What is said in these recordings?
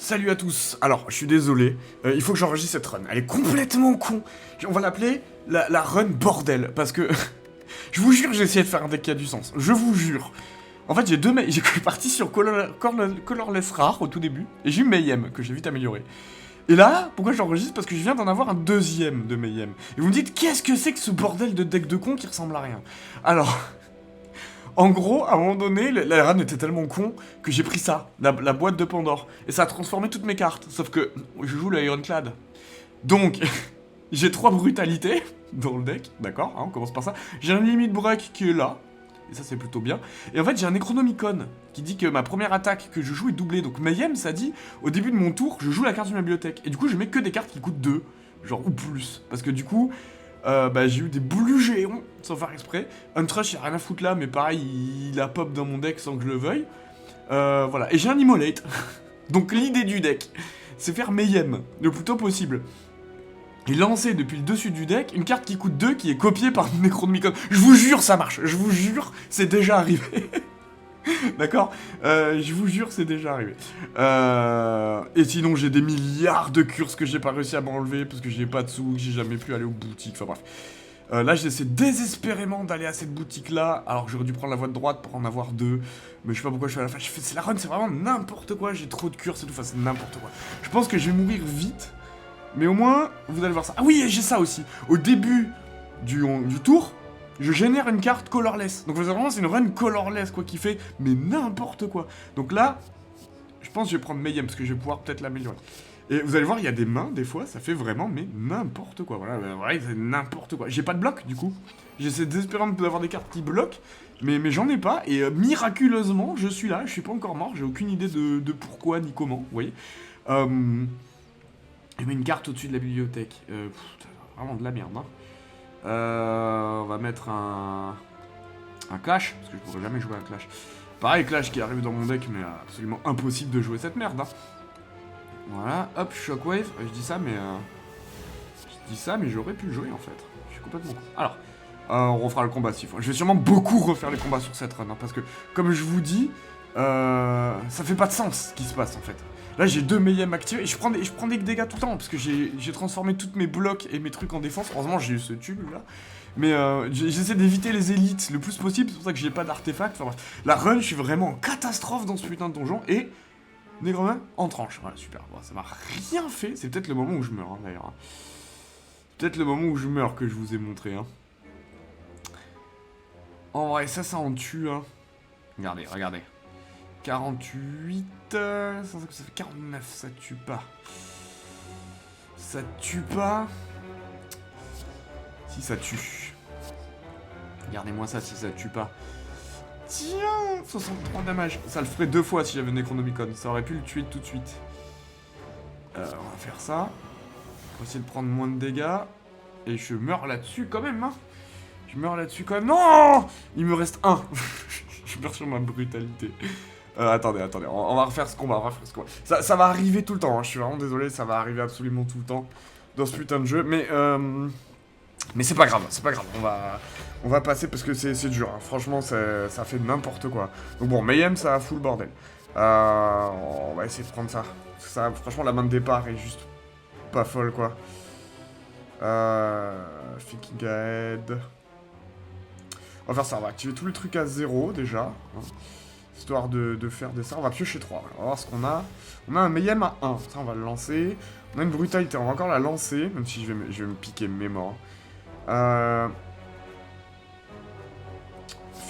Salut à tous. Alors, je suis désolé, il faut que j'enregistre cette run. Elle est complètement con. On va l'appeler la run bordel, parce que... je vous jure, j'ai essayé de faire un deck qui a du sens. Je vous jure. En fait, j'ai parti sur Colorless Rare au tout début, et j'ai eu Mayhem, que j'ai vite amélioré. Et là, pourquoi j'enregistre? Parce que je viens d'en avoir un deuxième de Mayhem. Et vous me dites, qu'est-ce que c'est que ce bordel de deck de con qui ressemble à rien? Alors... En gros, à un moment donné, la run était tellement con que j'ai pris ça, la boîte de Pandore, et ça a transformé toutes mes cartes. Sauf que je joue le Ironclad. Donc, j'ai 3 brutalités dans le deck, d'accord, hein, on commence par ça. J'ai un limit break qui est là, et ça c'est plutôt bien. Et en fait, j'ai un Necronomicon qui dit que ma première attaque que je joue est doublée. Donc Mayhem, ça dit, au début de mon tour, je joue la carte de ma bibliothèque. Et du coup, je mais que des cartes qui coûtent 2, genre ou plus. Parce que du coup... j'ai eu des boulus géants, sans faire exprès. Untrush, y'a rien à foutre là, mais pareil, il a pop dans mon deck sans que je le veuille. Voilà, et j'ai un Immolate. Donc l'idée du deck, c'est faire Mayhem, le plus tôt possible. Et lancer depuis le dessus du deck une carte qui coûte 2, qui est copiée par Necronomicon. Je vous jure, ça marche, je vous jure, c'est déjà arrivé. D'accord, je vous jure, c'est déjà arrivé. Et sinon, j'ai des milliards de curses que j'ai pas réussi à m'enlever parce que j'ai pas de sous, que j'ai jamais pu aller aux boutiques, enfin bref. Là, j'essaie désespérément d'aller à cette boutique-là, alors que j'aurais dû prendre la voie de droite pour en avoir 2. Mais je sais pas pourquoi je suis à la fin. C'est la run, c'est vraiment n'importe quoi, j'ai trop de curses et tout, enfin c'est n'importe quoi. Je pense que je vais mourir vite, mais au moins, vous allez voir ça. Ah oui, j'ai ça aussi. Au début du tour, je génère une carte colorless. Donc vraiment c'est une run colorless quoi qui fait mais n'importe quoi. Donc là, je pense que je vais prendre Mayhem parce que je vais pouvoir peut-être l'améliorer. Et vous allez voir, il y a des mains, des fois, ça fait vraiment mais n'importe quoi. Voilà, c'est n'importe quoi. J'ai pas de bloc du coup. J'essaie désespérément d'avoir des cartes qui bloquent, mais j'en ai pas. Et miraculeusement, je suis là, je suis pas encore mort, j'ai aucune idée de pourquoi ni comment, vous voyez. Il met une carte au-dessus de la bibliothèque. Vraiment de la merde, hein. On va mettre un Clash, parce que je pourrais jamais jouer un Clash. Pareil, Clash qui arrive dans mon deck, mais absolument impossible de jouer cette merde. Hein. Voilà, hop, Shockwave. Je dis ça, mais j'aurais pu le jouer en fait. Je suis complètement con. Alors, on refera le combat s'il faut. Je vais sûrement beaucoup refaire les combats sur cette run, hein, parce que, comme je vous dis, ça fait pas de sens ce qui se passe en fait. Là, j'ai 2 Mayhem activés et je prends des dégâts tout le temps parce que j'ai transformé tous mes blocs et mes trucs en défense. Heureusement, j'ai eu ce tube là. Mais j'essaie d'éviter les élites le plus possible. C'est pour ça que j'ai pas d'artefacts. Enfin bref, la run, je suis vraiment en catastrophe dans ce putain de donjon. Et Négromain en tranche. Voilà, super. Bon, ça m'a rien fait. C'est peut-être le moment où je meurs hein, d'ailleurs. Peut-être le moment où je meurs que je vous ai montré. Hein. En vrai, ça en tue. Hein. Regardez. 48, ça fait 49, ça tue pas. Ça tue pas. Si ça tue. Regardez-moi ça si ça tue pas. Tiens, 63 damage. Ça le ferait 2 fois si j'avais Necronomicon. Ça aurait pu le tuer tout de suite. On va faire ça. On va essayer de prendre moins de dégâts. Et je meurs là-dessus quand même, hein. Je meurs là-dessus quand même. Non! Il me reste 1. Je meurs sur ma brutalité. Attendez, on va refaire ce combat, Ça va arriver tout le temps, hein. Je suis vraiment désolé, ça va arriver absolument tout le temps dans ce putain de jeu, mais c'est pas grave, on va passer parce que c'est dur, hein. Franchement, ça fait n'importe quoi. Donc bon, Mayhem, ça a full bordel. On va essayer de prendre ça. Ça, franchement, la main de départ est juste pas folle, quoi. Thinking Ahead. On va faire ça, on va activer tous les trucs à 0, déjà, hein. Histoire de faire des ça, on va piocher 3. Voilà. On va voir ce qu'on a. On a un Mayhem à 1. Ça, on va le lancer. On a une brutalité. On va encore la lancer. Même si je vais me piquer mes morts.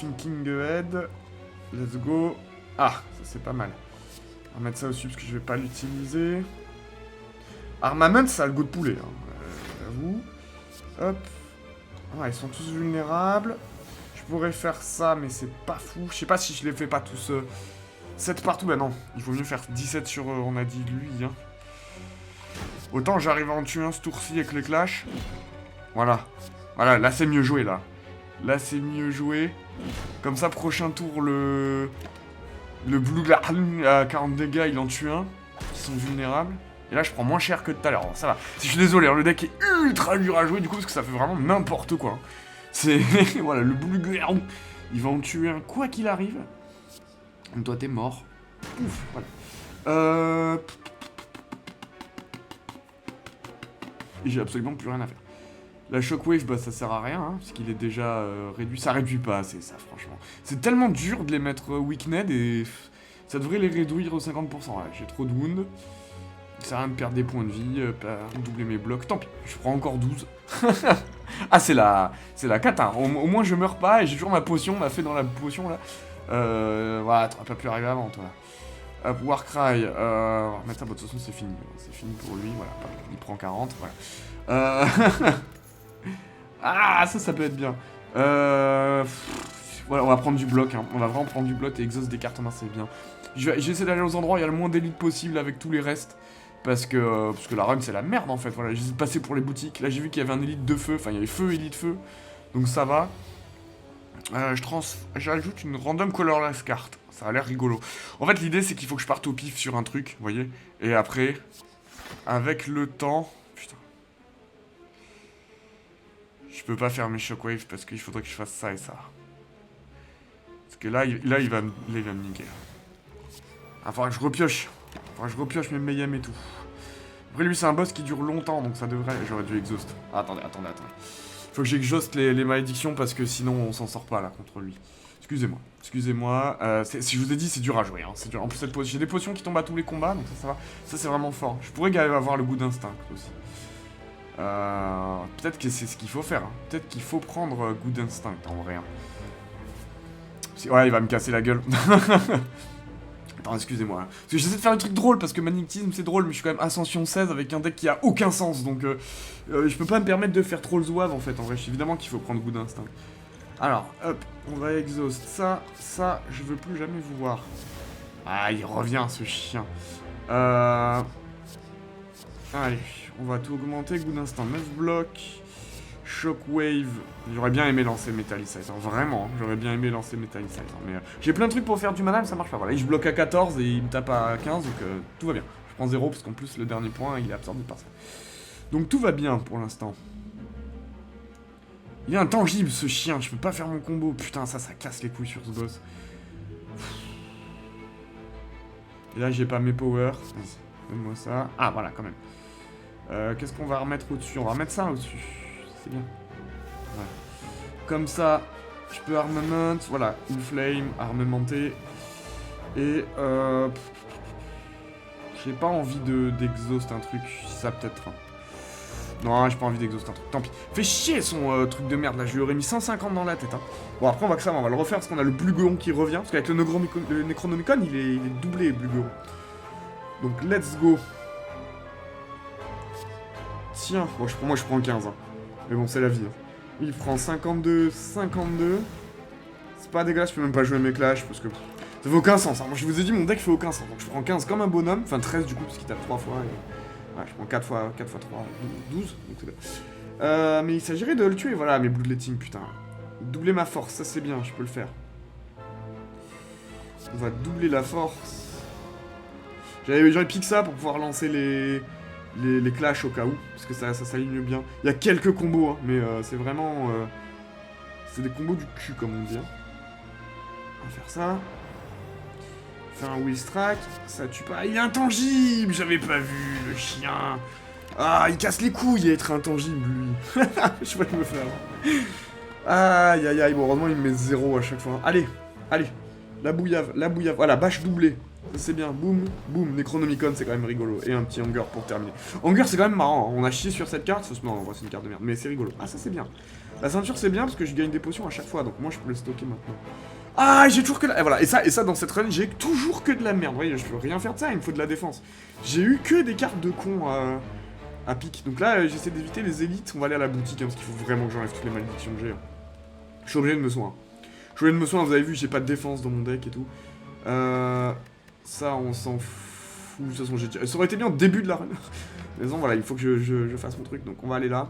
Thinking Ahead. Let's go. Ah, ça c'est pas mal. On va mettre ça au-dessus parce que je vais pas l'utiliser. Armament, ça a le goût de poulet. Hein. J'avoue. Hop. Ah, ils sont tous vulnérables. Je pourrais faire ça, mais c'est pas fou. Je sais pas si je les fais pas tous 7 partout. Bah non, il vaut mieux faire 17 sur, on a dit, lui. Hein. Autant j'arrive à en tuer un ce tour-ci avec les clashs. Voilà. Voilà, là c'est mieux joué, là. Là c'est mieux joué. Comme ça, prochain tour, le Blue Garden à 40 dégâts, il en tue un. Qui sont vulnérables. Et là, je prends moins cher que tout à l'heure. Ça va. Je suis désolé, hein, le deck est ultra dur à jouer, du coup, parce que ça fait vraiment n'importe quoi. Hein. C'est... voilà, le Blue Garden, il va en tuer un quoi qu'il arrive. Donc toi, t'es mort. Ouf, voilà. Et j'ai absolument plus rien à faire. La Shockwave, bah ça sert à rien, hein, parce qu'il est déjà réduit. Ça réduit pas assez, ça, franchement. C'est tellement dur de les mettre weakned et ça devrait les réduire au 50%. Ouais, j'ai trop de wounds. Ça sert à rien de perdre des points de vie, doubler mes blocs. Tant pis, je prends encore 12. Ah, c'est la cata. Au moins, je meurs pas et j'ai toujours ma potion, ma fée dans la potion, là. Voilà, t'aurais pas pu arriver avant, toi. Hop, Warcry. On va remettre ça, de toute façon, c'est fini. C'est fini pour lui, voilà. Il prend 40, voilà. Ah, ça peut être bien. Voilà, on va prendre du bloc, hein. On va vraiment prendre du bloc et exhaust des cartes en main, c'est bien. J'essaie d'aller aux endroits où il y a le moins d'élite possible avec tous les restes. Parce que la run, c'est la merde, en fait. Voilà, j'essaie de passer pour les boutiques. Là, j'ai vu qu'il y avait un élite de feu. Enfin, il y avait feu, élite feu. Donc, ça va. J'ajoute une random colorless carte. Ça a l'air rigolo. En fait, l'idée, c'est qu'il faut que je parte au pif sur un truc, vous voyez. Et après, avec le temps... Putain. Je peux pas faire mes shockwaves parce qu'il faudrait que je fasse ça et ça. Parce que là, il va me niquer. Ah, faudra que je repioche. Faudra que je repioche mes mayhem et tout. Après, lui, c'est un boss qui dure longtemps, donc ça devrait... J'aurais dû exhaust. Ah, attendez. Faut que j'exhauste les malédictions parce que sinon, on s'en sort pas, là, contre lui. Excusez-moi. Si je vous ai dit, c'est dur à jouer. Hein. C'est dur. En plus, j'ai des potions qui tombent à tous les combats, donc ça va. Ça, c'est vraiment fort. Je pourrais avoir le goût d'instinct aussi. Peut-être que c'est ce qu'il faut faire. Hein. Peut-être qu'il faut prendre goût d'instinct, en vrai. Hein. Ouais, il va me casser la gueule. Attends, excusez-moi. Parce que j'essaie de faire un truc drôle, parce que magnétisme c'est drôle, mais je suis quand même Ascension 16 avec un deck qui a aucun sens, donc je peux pas me permettre de faire trop le zouave en fait. En vrai, évidemment qu'il faut prendre goût d'instinct. Alors, hop, on va exhaust ça, je veux plus jamais vous voir. Ah, il revient ce chien. Allez, on va tout augmenter, goût d'instinct, 9 blocs. Shockwave, j'aurais bien aimé lancer Metallicite, hein, vraiment, j'aurais bien aimé lancer Metallicite, hein, mais j'ai plein de trucs pour faire du mana mais ça marche pas, voilà, je bloque à 14 et il me tape à 15, donc tout va bien. Je prends 0 parce qu'en plus le dernier point il est absorbé par ça. Donc tout va bien pour l'instant. Il est intangible ce chien, je peux pas faire mon combo, putain ça casse les couilles sur ce boss. Et là j'ai pas mes powers, donne-moi ça, ah voilà quand même. Qu'est-ce qu'on va remettre au-dessus? On va remettre ça au-dessus. C'est bien. Voilà. Comme ça, je peux armament, voilà, une flame, armamenté. Et j'ai pas envie d'exhaust un truc, ça peut-être. Non, j'ai pas envie d'exhaust un truc, tant pis. Fais chier son truc de merde là, je lui aurais mis 150 dans la tête. Hein. Bon, après on va que ça, on va le refaire parce qu'on a le Blugeon qui revient. Parce qu'avec le Necronomicon, il est doublé, Blugeon. Donc let's go. Tiens, bon, moi je prends 15. Hein. Mais bon, c'est la vie. Hein. Il prend 52. C'est pas dégueulasse, je peux même pas jouer mes clashs parce que ça fait aucun sens. Hein. Moi, je vous ai dit, mon deck fait aucun sens. Donc je prends 15 comme un bonhomme, enfin 13 du coup, parce qu'il tape 3 fois. Et... Ouais, je prends 4 fois 3, 12. Donc c'est bien. Mais il s'agirait de le tuer, voilà, mes bloodletting, putain. Doubler ma force, ça c'est bien, je peux le faire. On va doubler la force. J'aurais piqué ça pour pouvoir lancer les clashs au cas où, parce que ça s'aligne bien. Il y a quelques combos, hein, mais c'est vraiment... c'est des combos du cul, comme on dit. On va faire ça. Faire un wheel strike, ça tue pas. Il est intangible, j'avais pas vu, le chien. Ah, il casse les couilles à être intangible, lui. Je vais me faire. Aïe, aïe, aïe, bon, heureusement, il me met 0 à chaque fois. Allez, la bouillave, voilà, bâche doublée. C'est bien, boum, boum, Necronomicon, c'est quand même rigolo. Et un petit Hunger pour terminer. Hunger, c'est quand même marrant, hein. On a chié sur cette carte. Non, en vrai, c'est une carte de merde, mais c'est rigolo. Ah, ça, c'est bien. La ceinture, c'est bien parce que je gagne des potions à chaque fois, donc moi, je peux les stocker maintenant. Ah, j'ai toujours que la... Et voilà, et ça, dans cette run, j'ai toujours que de la merde. Vous voyez, je peux rien faire de ça, il me faut de la défense. J'ai eu que des cartes de con à pique. Donc là, j'essaie d'éviter les élites. On va aller à la boutique, hein, parce qu'il faut vraiment que j'enlève toutes les malédictions que j'ai. Hein. Je suis obligé de me soigner. Vous avez vu, j'ai pas de défense dans mon deck et tout. Ça, on s'en fout. De toute façon, ça aurait été bien au début de la run. Mais non, voilà, il faut que je fasse mon truc. Donc, on va aller là.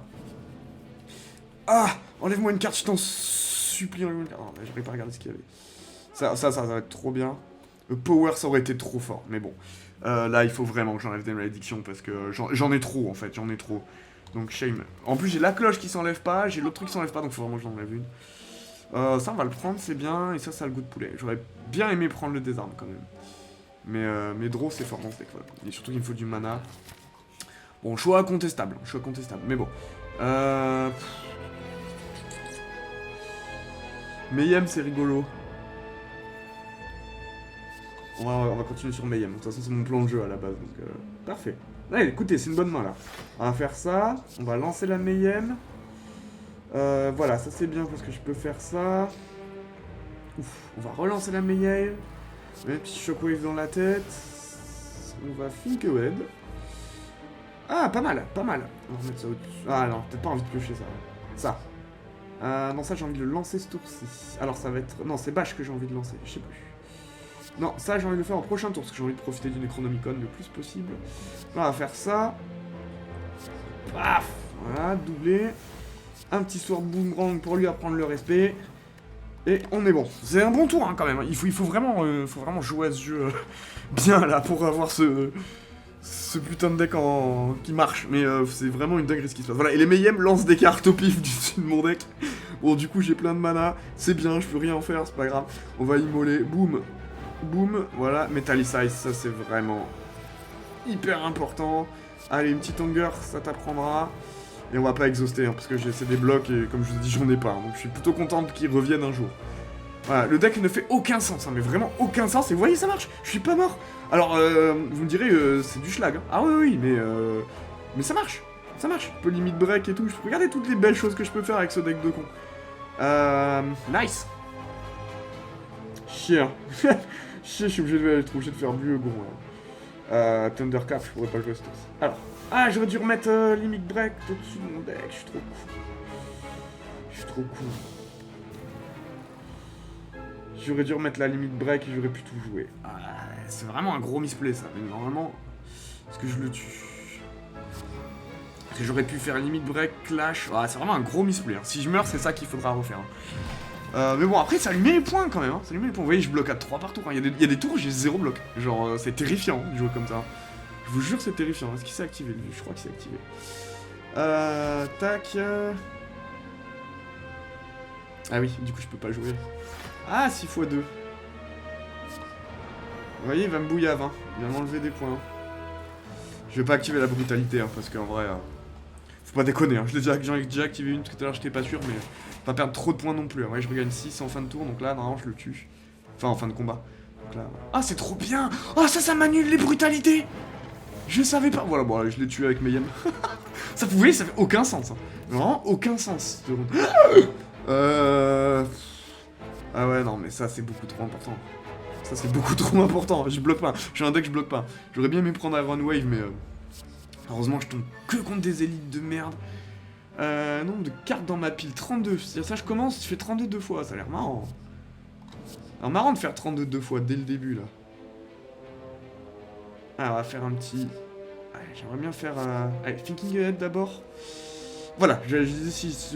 Ah, enlève-moi une carte, je t'en supplie. Enlève-moi une carte. Non, j'aurais pas regardé ce qu'il y avait. Ça va être trop bien. Le power, ça aurait été trop fort. Mais bon. Là, il faut vraiment que j'enlève des malédictions parce que j'en ai trop, en fait. J'en ai trop. Donc, shame. En plus, j'ai la cloche qui s'enlève pas. J'ai l'autre truc qui s'enlève pas. Donc, faut vraiment que j'en enlève une. Ça, on va le prendre, c'est bien. Et ça a le goût de poulet. J'aurais bien aimé prendre le désarme quand même. Mais draw, c'est fort dans ce deck. Voilà. Et surtout qu'il me faut du mana. Bon, choix contestable, mais bon. Mayhem, c'est rigolo. On va continuer sur Mayhem. De toute façon, c'est mon plan de jeu à la base, donc parfait. Allez, écoutez, c'est une bonne main là. On va faire ça. On va lancer la Mayhem. Voilà, ça c'est bien parce que je peux faire ça. Ouf, on va relancer la Mayhem. Un petit Shockwave dans la tête. On va Think Ahead. Ah, pas mal, pas mal. On va remettre ça au-dessus. Ah non, peut-être pas envie de piocher ça. Ça. Non, ça j'ai envie de le lancer ce tour-ci. Alors ça va être... Non, c'est Bash que j'ai envie de lancer, je sais plus. Non, ça j'ai envie de le faire au prochain tour, parce que j'ai envie de profiter du Necronomicon le plus possible. Là, on va faire ça. Paf. Voilà, doubler. Un petit Sword Boomerang pour lui apprendre le respect. Et on est bon. C'est un bon tour hein, quand même. Il faut vraiment jouer à ce jeu bien là pour avoir ce putain de deck qui marche. Mais c'est vraiment une dinguerie ce qui se passe. Voilà, et les Mayhem lancent des cartes au pif du de mon deck. Bon, du coup, j'ai plein de mana. C'est bien, je peux rien en faire, c'est pas grave. On va immoler. Boum. Boum. Voilà, Metallicize, ça c'est vraiment hyper important. Allez, une petite Hunger, ça t'apprendra. Et on va pas exhauster, hein, parce que c'est des blocs et comme je vous ai dit, j'en ai pas. Hein, donc je suis plutôt content qu'ils reviennent un jour. Voilà, le deck ne fait aucun sens, hein, mais vraiment aucun sens. Et vous voyez, ça marche, je suis pas mort. Alors, vous me direz, c'est du schlag. Hein. Ah oui, mais ça marche. Ça marche. Je peux limite break et tout. Regardez toutes les belles choses que je peux faire avec ce deck de con. Nice. Chien. Chier, je suis obligé de faire mieux, gros. Thunderclap, je pourrais pas le jouer ce tour. Alors. Ah, j'aurais dû remettre Limit Break au-dessus de mon deck, je suis trop cool. J'aurais dû remettre la Limit Break et j'aurais pu tout jouer. Ah, c'est vraiment un gros misplay ça, mais normalement, est-ce que je le tue? Parce que j'aurais pu faire Limit Break, Clash, ah, c'est vraiment un gros misplay. Hein. Si je meurs, c'est ça qu'il faudra refaire. Hein. Mais bon, après, ça lui met les points quand même. Hein. Ça lui met les points. Vous voyez, je bloque à 3 par tour. Hein. Il y a des tours où j'ai 0 bloc. Genre, c'est terrifiant de jouer comme ça. Je vous jure, c'est terrifiant. Est-ce qu'il s'est activé, lui? Je crois qu'il s'est activé. Tac. Ah oui, du coup, je peux pas jouer. Ah, 6 x 2. Vous voyez, il va me bouillave. Hein. Il va m'enlever des points. Je vais pas activer la brutalité, hein, parce qu'en vrai... faut pas déconner. Hein. J'en ai déjà activé une, tout à l'heure, j'étais pas sûr, mais... pas perdre trop de points non plus. Hein. Ouais, je regagne 6 en fin de tour, donc là, normalement, je le tue. Enfin, en fin de combat. Donc là... Ah, c'est trop bien. Oh, ça m'annule les brutalités. Je savais pas. Voilà, bon, allez, je l'ai tué avec Mayhem. Ça, vous voyez, ça fait aucun sens. Hein. Vraiment aucun sens. Ah ouais, non, mais ça, c'est beaucoup trop important. Ça, c'est beaucoup trop important. Je bloque pas. J'ai un deck, je bloque pas. J'aurais bien aimé prendre Iron Wave, mais... heureusement, je tombe que contre des élites de merde. Nombre de cartes dans ma pile, 32. Ça, je commence, je fais 32 deux fois. Ça a l'air marrant. Alors, marrant de faire 32 deux fois dès le début, là. Ah, on va faire un petit... Allez, j'aimerais bien faire... Allez, Thinking Ahead d'abord. Voilà, je vais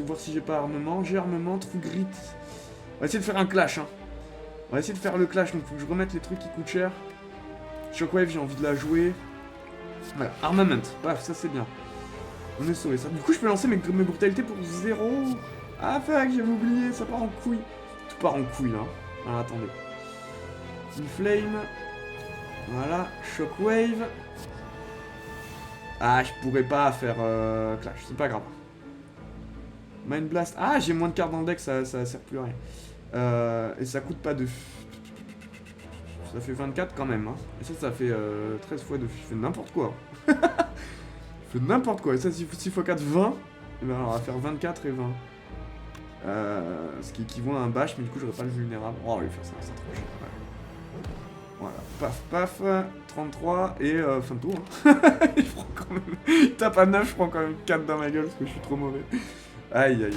voir si j'ai pas armement. J'ai armement, True Grit. On va essayer de faire un clash, hein. On va essayer de faire le clash, donc faut que je remette les trucs qui coûtent cher. Shockwave, j'ai envie de la jouer. Voilà, Armament. Paf, ça c'est bien. On est sauvé, ça. Du coup, je peux lancer mes brutalités pour 0. Ah, fuck, j'avais oublié, ça part en couille. Tout part en couille, là. Ah, attendez. Inflame. Voilà, Shockwave. Ah, je pourrais pas faire Clash, c'est pas grave. Mind Blast. Ah, j'ai moins de cartes dans le deck, ça sert plus à rien. Et ça coûte pas de... Ça fait 24 quand même. Hein. Et ça fait 13 fois de... Je fais n'importe quoi. Je fais n'importe quoi. Et ça, 6 x 4, 20. Et ben alors, on va faire 24 et 20. Ce qui équivaut à un bash, mais du coup, j'aurais pas le vulnérable. Oh, on va lui faire ça, c'est trop cher. Ouais. Voilà, paf, 33, et fin de tour. Hein. Il prend quand même... Il tape à 9, je prends quand même 4 dans ma gueule, parce que je suis trop mauvais. Aïe.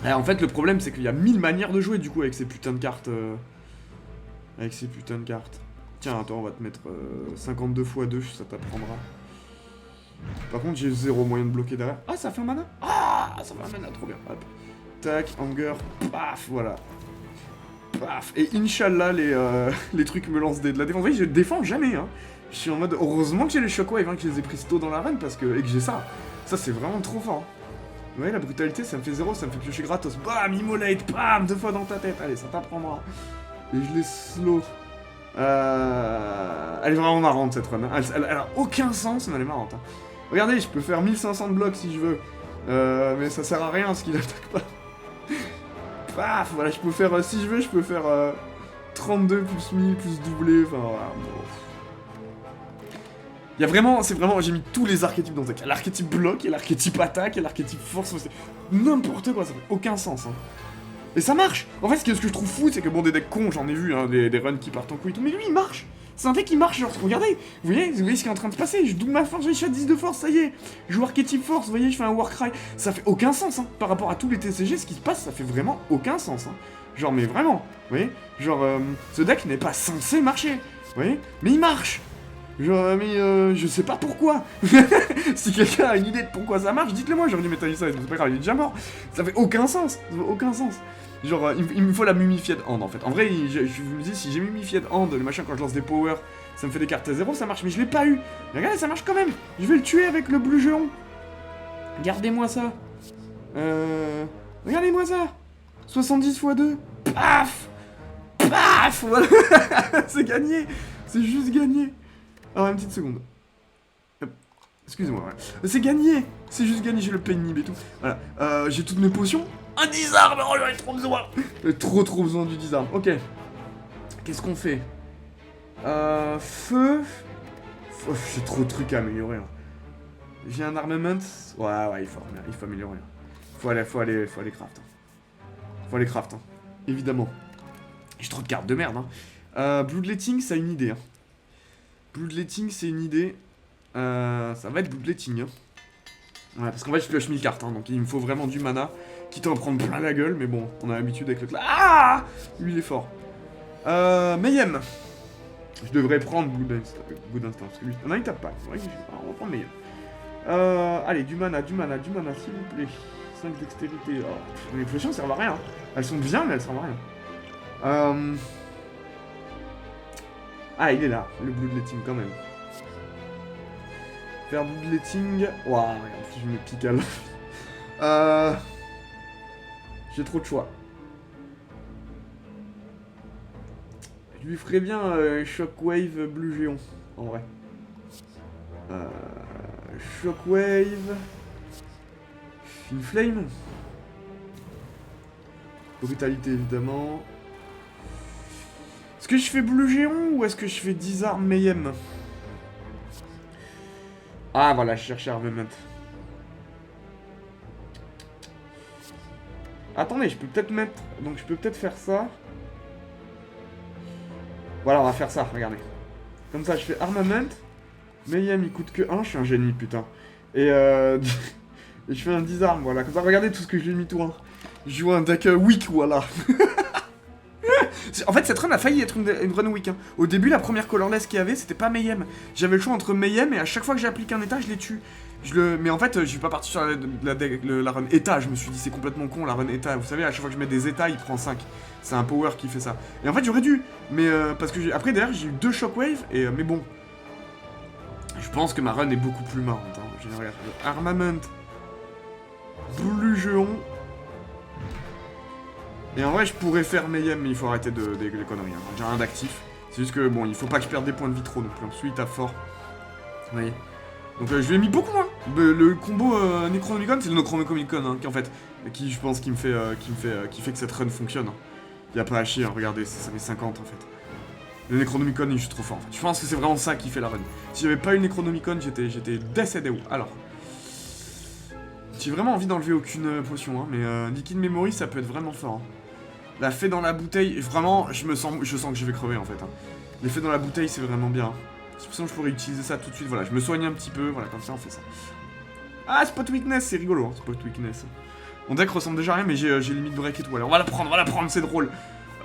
Alors, en fait, le problème, c'est qu'il y a 1000 manières de jouer, du coup, avec ces putains de cartes. Tiens, attends, on va te mettre 52 x 2, ça t'apprendra. Par contre, j'ai 0 moyen de bloquer derrière. Ah, ça fait un mana. Ah, ça fait un mana, trop bien. Hop. Tac, Hunger, paf, voilà. Paf. Et Inch'Allah, les trucs me lancent de la défense. Vous voyez, je défends jamais, hein. Je suis en mode, heureusement que j'ai les Shockwave, hein, que je les ai pris tôt dans l'arène, parce que... Et que j'ai ça. Ça, c'est vraiment trop fort. Vous voyez, la brutalité, ça me fait 0, ça me fait piocher gratos. Bam, immolate, bam, 2 fois dans ta tête. Allez, ça t'apprendra. Et je les slow. Elle est vraiment marrante cette run. Elle a aucun sens, mais elle est marrante. Hein. Regardez, je peux faire 1500 de blocs si je veux. Mais ça sert à rien ce qu'il attaque pas. Paf, voilà, je peux faire, si je veux, je peux faire 32 plus 1000 plus doublé. Enfin voilà. Bon. Il y a vraiment, c'est vraiment, j'ai mis tous les archétypes dans ce deck. L'archétype bloc, et l'archétype attaque, et l'archétype force. N'importe quoi, ça fait aucun sens. Hein. Et ça marche. En fait, ce que je trouve fou, c'est que bon, des decks cons, j'en ai vu, hein, des runs qui partent en couille et tout, mais lui, il marche. C'est un deck qui marche, genre, regardez, vous voyez ce qui est en train de se passer, je double ma force, je suis à 10 de force, ça y est. Je joue archétype force, vous voyez, je fais un Warcry. Ça fait aucun sens, hein. Par rapport à tous les TCG, ce qui se passe, ça fait vraiment aucun sens, hein. Genre, mais vraiment, vous voyez. Genre, ce deck n'est pas censé marcher, vous voyez. Mais il marche. Genre, mais je sais pas pourquoi. Si quelqu'un a une idée de pourquoi ça marche, dites-le moi, j'aurais dû mettre ça, c'est pas grave, il est déjà mort. Ça fait aucun sens, ça fait aucun sens. Genre, il me faut la Mumified Hand en fait. En vrai, je me dis, si j'ai Mumified Hand, le machin, quand je lance des powers, ça me fait des cartes à 0, ça marche, mais je l'ai pas eu. Mais regardez, ça marche quand même. Je vais le tuer avec le bleu géant. Regardez-moi ça. Regardez-moi ça. 70 x 2. Paf. Paf. Voilà. C'est gagné. C'est juste gagné. Alors, une petite seconde. Excusez-moi, ouais. C'est gagné. C'est juste gagné, j'ai le penny et tout. Voilà. J'ai toutes mes potions. Un disarme, oh j'en ai trop besoin. J'ai trop besoin du disarme. Ok. Qu'est-ce qu'on fait? Feu. J'ai trop de trucs à améliorer. Hein. J'ai un armament. Ouais, il faut améliorer. Faut aller craft. Faut aller craft, hein. Évidemment. J'ai trop de cartes de merde, hein. Bloodletting, ça a une idée, hein. Bloodletting, c'est une idée. Ça va être bloodletting, hein. Ouais, parce qu'en fait, je pioche 1000 cartes, hein, donc il me faut vraiment du mana. Quitte à en prendre plein la gueule, mais bon, on a l'habitude avec le clan. Ah, lui, il est fort. Mayhem. Je devrais prendre Good Instant, parce que lui... Non, il tape pas. Ouais, on va prendre Mayhem. Allez, du mana, s'il vous plaît. 5 dextérité. Oh, les potions servent à rien. Hein. Elles sont bien, mais elles servent à rien. Ah, il est là, le bloodletting quand même. Faire bloodletting. Waouh, regarde, si je me pique à l'œil. J'ai trop de choix. Je lui ferais bien Shockwave bleu géant, en vrai. Shockwave... Inflame. Brutalité, évidemment. Est-ce que je fais bleu géant ou est-ce que je fais disarm Mayhem? Ah, voilà, je cherchais Armament. Attendez, je peux peut-être mettre... Donc, je peux peut-être faire ça. Voilà, on va faire ça, regardez. Comme ça, je fais Armament. Mayhem, il coûte que 1, je suis un génie, putain. Et et je fais un disarm, voilà. Comme ça, regardez tout ce que je lui ai mis tout 1. Je joue un deck weak, voilà. En fait, cette run a failli être une run weak. Hein. Au début, la première colorless qu'il y avait, c'était pas Mayhem. J'avais le choix entre Mayhem et à chaque fois que j'applique un état, je les tue. Mais en fait, je suis pas parti sur la run état. Je me suis dit, c'est complètement con la run état. Vous savez, à chaque fois que je mets des états, il prend 5. C'est un power qui fait ça. Et en fait, j'aurais dû. Mais parce que après, derrière, j'ai eu 2 shockwaves. Mais bon. Je pense que ma run est beaucoup plus marrante. Hein. Regarde, Armament. Bleu géant. Et en vrai, je pourrais faire Mayhem, mais il faut arrêter des conneries. Hein. J'ai rien d'actif. C'est juste que, bon, il faut pas que je perde des points de vie trop non plus. Ensuite, il tape fort. Vous voyez. Donc, je lui ai mis beaucoup moins. Le combo Necronomicon, c'est le Necronomicon, hein, qui en fait, qui je pense qui fait que cette run fonctionne. Hein. Y a pas à chier, hein. Regardez, ça fait 50 en fait. Le Necronomicon, il est juste trop fort. En fait. Je pense que c'est vraiment ça qui fait la run. Si j'avais pas eu le Necronomicon, j'étais décédé. Alors. J'ai vraiment envie d'enlever aucune potion, hein, mais Liquid Memory, ça peut être vraiment fort. Hein. La fée dans la bouteille, vraiment, je sens que je vais crever en fait. Hein. Les fées dans la bouteille, c'est vraiment bien. De toute façon, je pourrais utiliser ça tout de suite. Voilà, je me soigne un petit peu, voilà, comme ça on fait ça. Ah, Spot Weakness, c'est rigolo, hein, Spot Weakness. Mon deck ressemble déjà à rien, mais j'ai limite break et tout. Alors, on va la prendre, c'est drôle.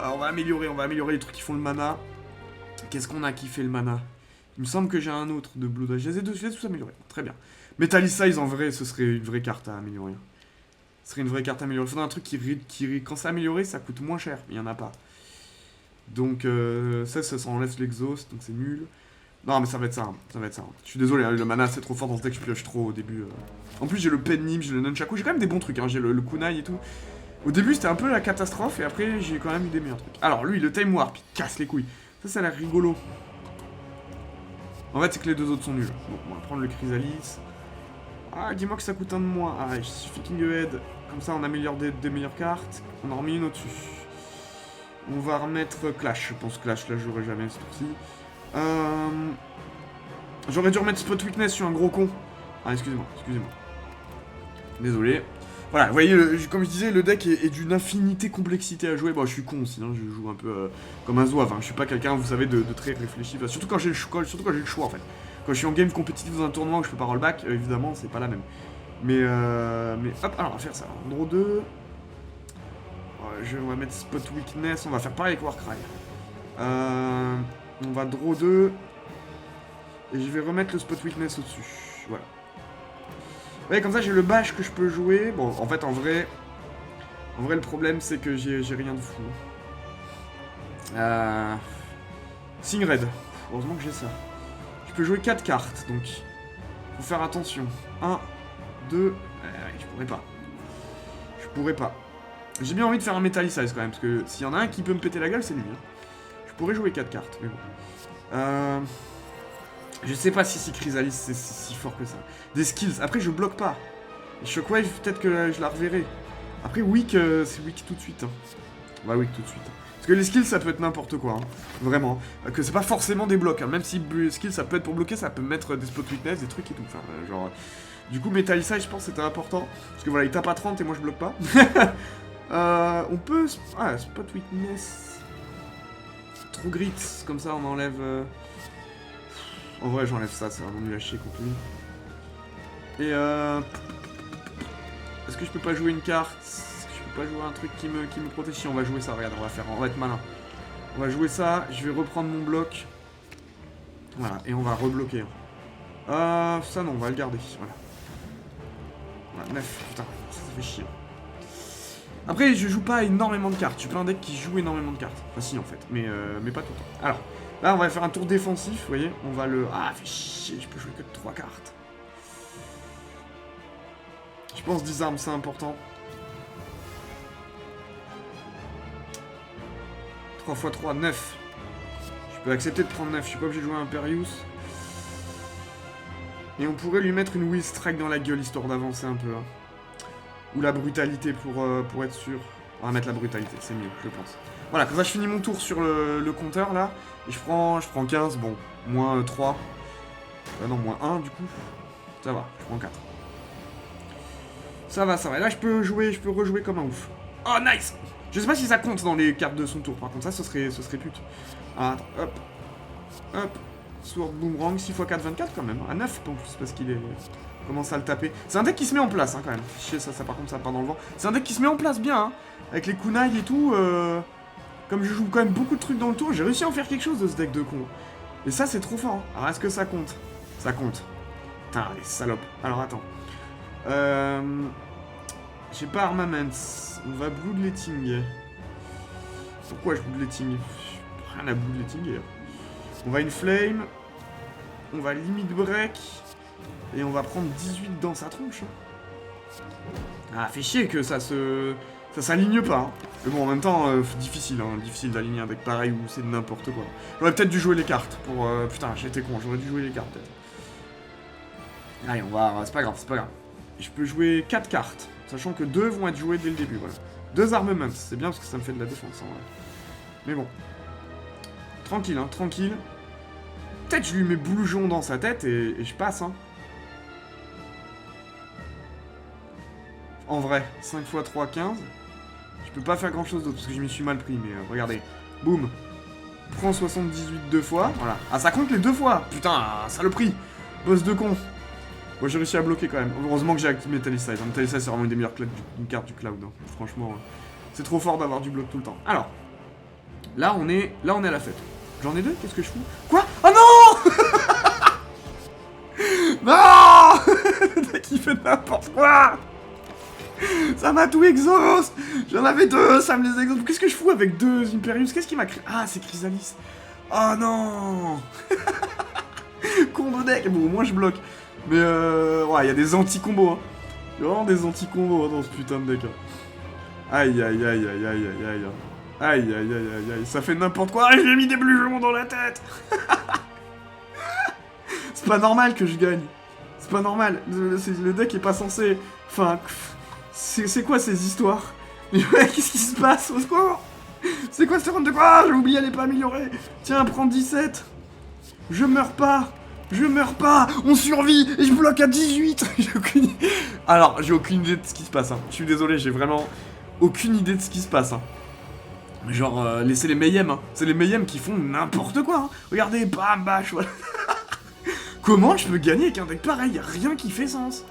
Alors, on va améliorer les trucs qui font le mana. Qu'est-ce qu'on a qui fait le mana? Il me semble que j'ai un autre de Blood. Je les ai tous améliorés. Très bien. Metallic en vrai, ce serait une vraie carte à améliorer. Ce serait une vraie carte à améliorer. Il faudrait un truc qui quand c'est amélioré, ça coûte moins cher. Il n'y en a pas. Donc, ça enlève l'exhaust, donc c'est nul. Non, mais ça va être ça. Je suis désolé, hein, le mana c'est trop fort dans ce deck, je pioche trop au début. En plus, j'ai le Pennim, j'ai le Nunchaku, j'ai quand même des bons trucs. Hein. J'ai le Kunai et tout. Au début, c'était un peu la catastrophe, et après, j'ai quand même eu des meilleurs trucs. Alors, lui, le Time Warp, il casse les couilles. Ça a l'air rigolo. En fait, c'est que les deux autres sont nuls. Bon, on va prendre le Chrysalis. Ah, dis-moi que ça coûte un de moins. Ah, il suffit King Head. Comme ça, on améliore des meilleures cartes. On en remet une au-dessus. On va remettre Clash. Je pense Clash, là, je jouerai jamais ce tour-ci. J'aurais dû remettre Spot Weakness, je suis un gros con. Ah, excusez-moi. Désolé. Voilà, vous voyez, comme je disais, le deck est d'une infinité complexité à jouer. Bon, je suis con aussi, hein, je joue un peu comme un zouave. Hein. Je suis pas quelqu'un, vous savez, de très réfléchi. Enfin, surtout quand j'ai le choix, en fait. Quand je suis en game compétitif dans un tournoi où je peux pas rollback, évidemment, c'est pas la même. Mais hop, alors on va faire ça. En draw 2. On va mettre Spot Weakness, on va faire pareil avec Warcry. On va draw 2. Et je vais remettre le Spot Weakness au-dessus. Voilà. Ouais, comme ça j'ai le bash que je peux jouer. Bon, en fait, en vrai, le problème c'est que j'ai rien de fou. Sing Red. Heureusement que j'ai ça. Je peux jouer 4 cartes, donc faut faire attention. 1, 2... je pourrais pas. J'ai bien envie de faire un Metallicize quand même, parce que s'il y en a un qui peut me péter la gueule, c'est lui. Hein. Je pourrais jouer 4 cartes, mais bon. Je sais pas si Chrysalis c'est si fort que ça. Des skills. Après, je bloque pas. Shockwave, peut-être que je la reverrai. Après, Weak, c'est Weak tout de suite. Hein. Ouais, Weak tout de suite. Parce que les skills, ça peut être n'importe quoi. Hein. Vraiment. Que c'est pas forcément des blocs. Hein. Même si skills, ça peut être pour bloquer, ça peut mettre des spot weakness, des trucs et tout. Enfin, genre... Du coup, Metallicize, je pense que c'était important. Parce que voilà, il tape à 30 et moi, je bloque pas. On peut... Ah, spot weakness... Trop grit. Comme ça, on enlève... En vrai, j'enlève ça, c'est vraiment nul à chier contre lui. Et est-ce que je peux pas jouer une carte? Est-ce que je peux pas jouer un truc qui me protège? Si, on va jouer ça, regarde, on va être malin. On va jouer ça, je vais reprendre mon bloc. Voilà, et on va rebloquer. Ça non, on va le garder, voilà. Voilà, 9, putain, ça fait chier. Après, je joue pas énormément de cartes, je suis pas un deck qui joue énormément de cartes. Enfin si, en fait, mais pas tout le temps. Alors... Là, on va faire un tour défensif, vous voyez. On va le... Ah, fait chier, je peux jouer que 3 cartes. Je pense 10 armes, c'est important. 3 x 3, 9. Je peux accepter de prendre 9, je suis pas obligé de jouer un Imperius. Et on pourrait lui mettre une Will Strike dans la gueule, histoire d'avancer un peu. Hein. Ou la brutalité pour être sûr. On va mettre la brutalité, c'est mieux, je pense. Voilà, comme ça je finis mon tour sur le compteur là. Et je prends 15, bon, moins 3. Non, moins 1 du coup. Ça va, je prends 4. Ça va, ça va. Et là je peux rejouer comme un ouf. Oh nice! Je sais pas si ça compte dans les cartes de son tour, par contre ça ce serait pute. Ah, attends, hop. Hop. Sword Boomerang, 6 x 4, 24 quand même. À 9 en plus, parce qu'il est... commence à le taper. C'est un deck qui se met en place hein, quand même. Chier, ça par contre ça part dans le vent. C'est un deck qui se met en place bien hein. Avec les kunai et tout. Comme je joue quand même beaucoup de trucs dans le tour, j'ai réussi à en faire quelque chose de ce deck de con. Et ça c'est trop fort. Hein. Alors est-ce que ça compte? Ça compte. Putain, les salopes. Alors attends. J'ai pas Armaments. On va Bloodletting. Pourquoi je Bloodletting? Rien à Bloodletting. On va Inflame. On va Limit Break. Et on va prendre 18 dans sa tronche. Ah, fait chier que ça s'aligne pas. Hein. Mais bon, en même temps, difficile d'aligner un deck pareil où c'est n'importe quoi. J'aurais peut-être dû jouer les cartes pour... putain, j'étais con, j'aurais dû jouer les cartes peut-être. Allez, on va... C'est pas grave, c'est pas grave. Je peux jouer 4 cartes, sachant que 2 vont être jouées dès le début, voilà. 2 armements, c'est bien parce que ça me fait de la défense, en vrai. Mais bon. Tranquille, hein, tranquille. Peut-être je lui mets Bouloujon dans sa tête et je passe, hein. En vrai, 5 x 3, 15. Je peux pas faire grand chose d'autre parce que je m'y suis mal pris, mais regardez. Boum. Prends 78 2 fois, voilà. Ah, ça compte les 2 fois. Putain, saloperie. Boss de con. Moi, j'ai réussi à bloquer quand même. Heureusement que j'ai activé Metallicize. Metallicize, c'est vraiment une des meilleures cartes du cloud. Hein. Franchement, c'est trop fort d'avoir du bloc tout le temps. Alors, là, on est à la fête. J'en ai 2, qu'est-ce que je fous? Quoi? Oh non! Non! Le mec, il fait n'importe quoi! Ça m'a tout exhaust. J'en avais 2, ça me les exhaust. Qu'est-ce que je fous avec 2 Imperius? Qu'est-ce qui m'a créé? Ah, c'est Chrysalis. Oh non. Con de deck. Bon, au moins je bloque. Mais ouais, il y a des anti-combos. Hein. Il y a vraiment des anti-combos dans ce putain de deck. Hein. Aïe, aïe, aïe, aïe, aïe, aïe, aïe. Aïe, aïe, aïe, aïe, aïe, ça fait n'importe quoi. Ah, j'ai mis des blugeons dans la tête. C'est pas normal que je gagne. C'est pas normal. Le deck est pas censé... Enfin... C'est quoi ces histoires? Mais ouais, qu'est-ce qui se passe? Au secours! C'est quoi ce round de quoi? J'ai oublié, elle est pas améliorée. Tiens, prends 17. Je meurs pas. Je meurs pas. On survit. Et je bloque à 18. J'ai aucune... Alors, j'ai aucune idée de ce qui se passe. Hein. Je suis désolé, j'ai vraiment aucune idée de ce qui se passe. Hein. Genre, c'est les Mayhem. Hein. C'est les Mayhem qui font n'importe quoi. Hein. Regardez, bam, bash, voilà. Comment je peux gagner avec un deck pareil? Y'a rien qui fait sens.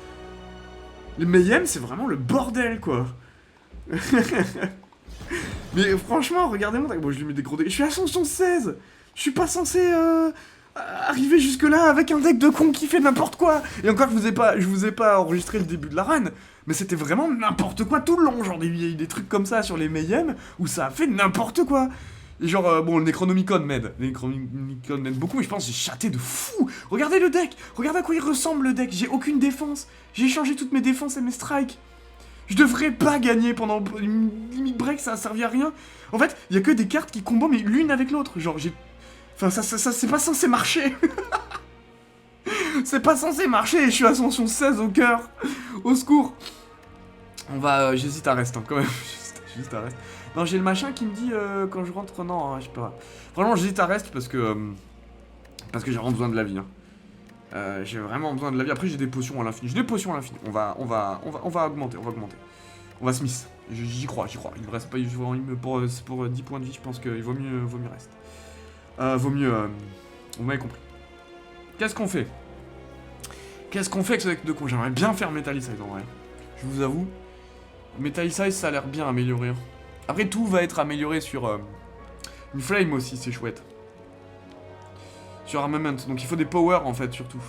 Les Mayhem, c'est vraiment le bordel, quoi. Mais franchement, regardez mon deck. Bon, je lui mets des gros dégâts. Je suis à 116. Je suis pas censé arriver jusque-là avec un deck de con qui fait n'importe quoi. Et encore, je vous ai pas enregistré le début de la run. Mais c'était vraiment n'importe quoi tout le long. Genre des trucs comme ça sur les Mayhem où ça a fait n'importe quoi. Et genre, bon, le Necronomicon m'aide. Le Necronomicon m'aide beaucoup, mais je pense que j'ai chaté de fou. Regardez le deck. Regardez à quoi il ressemble le deck. J'ai aucune défense. J'ai changé toutes mes défenses et mes strikes. Je devrais pas gagner pendant une limit break, ça a servi à rien. En fait, il y a que des cartes qui combo, mais l'une avec l'autre. Genre, j'ai... Enfin, ça c'est pas censé marcher. C'est pas censé marcher, je suis à Ascension 16 au cœur. Au secours. On va... J'hésite à rester, hein, quand même. J'hésite à rester. Non, j'ai le machin qui me dit quand je rentre... Non, hein, je sais pas. Vraiment, j'hésite à rester parce que j'ai vraiment besoin de la vie. Hein. J'ai vraiment besoin de la vie. Après, j'ai des potions à l'infini. J'ai des potions à l'infini. On va augmenter. On va Smith. J'y crois. Il me reste pas... Pour 10 points de vie, je pense qu'il vaut mieux rester. Vous m'avez compris. Qu'est-ce qu'on fait avec ce deck de con? J'aimerais bien faire Metallicise en vrai. Je vous avoue. Metallicise, ça a l'air bien amélioré. Après, tout va être amélioré sur... une flame aussi, c'est chouette. Sur Armament. Donc il faut des power en fait, surtout.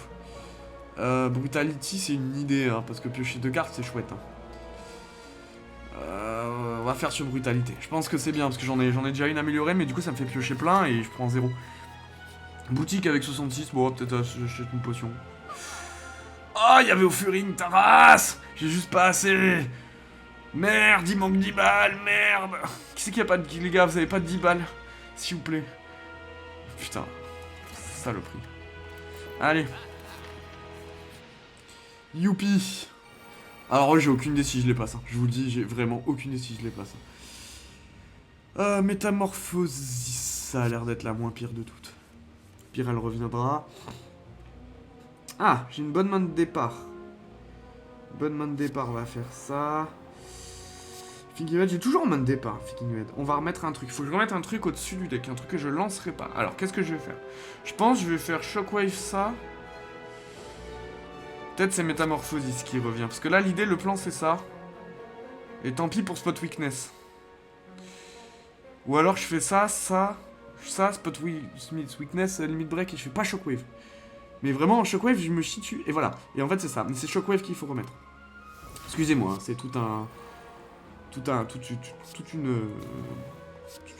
Brutality, c'est une idée, hein, parce que piocher 2 cartes, c'est chouette. Hein. On va faire sur brutalité. Je pense que c'est bien, parce que j'en ai déjà une améliorée, mais du coup ça me fait piocher plein et je prends 0. Boutique avec 66, bon, peut-être j'achète une potion. Oh, il y avait Ophurine, ta race! J'ai juste pas assez. Merde, il manque 10 balles, merde! Qui c'est qui a pas de... Les gars, vous avez pas de 10 balles? S'il vous plaît. Putain. Saloperie. Allez. Youpi. Alors j'ai aucune idée si je les passe. Hein. Je vous le dis, j'ai vraiment aucune idée si je les passe. Métamorphosis, ça a l'air d'être la moins pire de toutes. Pire, elle reviendra. Ah, j'ai une bonne main de départ. Bonne main de départ, on va faire ça. Figured, j'ai toujours main de départ, Figured. On va remettre un truc. Il faut que je remette un truc au-dessus du deck, un truc que je lancerai pas. Alors, qu'est-ce que je vais faire? Je pense que je vais faire Shockwave ça. Peut-être c'est Métamorphosis qui revient. Parce que là, l'idée, le plan, c'est ça. Et tant pis pour Spot Weakness. Ou alors, je fais ça, Spot Weakness, Limit Break, et je fais pas Shockwave. Mais vraiment, en Shockwave, je me chie dessus. Et voilà. Et en fait, c'est ça. Mais c'est Shockwave qu'il faut remettre. Excusez-moi, hein, c'est toute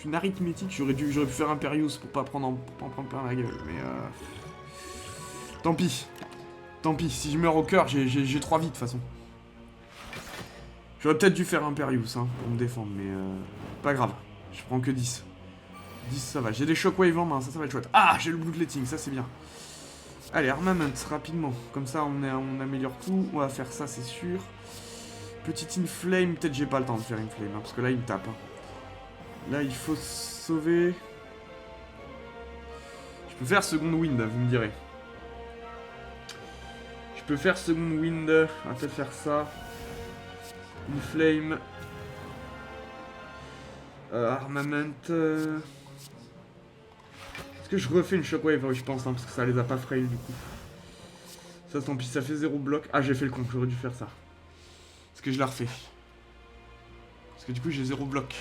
une arithmétique. J'aurais pu faire Imperius pour pas en prendre plein la gueule. Mais tant pis. Tant pis, si je meurs au cœur, j'ai 3 vies de toute façon. J'aurais peut-être dû faire Imperius hein, pour me défendre, mais pas grave. Je prends que 10. 10 ça va. J'ai des Shockwave en main, ça va être chouette. Ah, j'ai le Bloodletting, ça c'est bien. Allez, Armament, rapidement. Comme ça, on améliore tout. On va faire ça, c'est sûr. Petite Inflame, peut-être j'ai pas le temps de faire Inflame, hein, parce que là, il me tape. Hein. Là, il faut sauver. Je peux faire Second Wind, vous me direz. Je peux faire Second Wind. On va peut-être faire ça. Inflame. Armament. Est-ce que je refais une Shockwave? Oui, je pense, hein, parce que ça les a pas frail du coup. Ça, tant pis, ça fait 0 bloc. Ah, j'ai fait le con, j'aurais dû faire ça. Est-ce que je la refais? Parce que du coup, j'ai 0 bloc.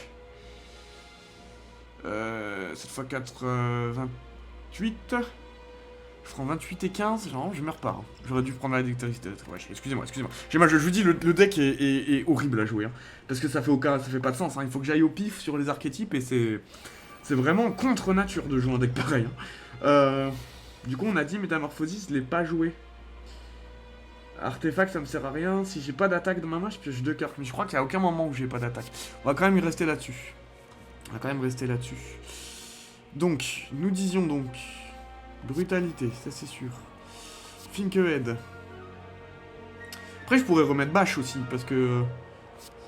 Cette fois 4, 28. Je prends 28 et 15, genre, je meurs pas. Hein. J'aurais dû prendre la dextérité. Ouais, excusez-moi. J'ai mal, je vous dis, le deck est horrible à jouer. Hein, parce que ça fait pas de sens. Hein. Il faut que j'aille au pif sur les archétypes et c'est vraiment contre nature de jouer un deck pareil. Hein. Du coup, on a dit Métamorphosis, je l'ai pas joué. Artefact, ça me sert à rien. Si j'ai pas d'attaque dans ma main, je pioche 2 cartes. Mais je crois qu'il y a aucun moment où j'ai pas d'attaque. On va quand même y rester là-dessus. On va quand même rester là-dessus. Donc, nous disions donc... Brutalité, ça c'est sûr. Finkehead. Après, je pourrais remettre Bash aussi, parce que...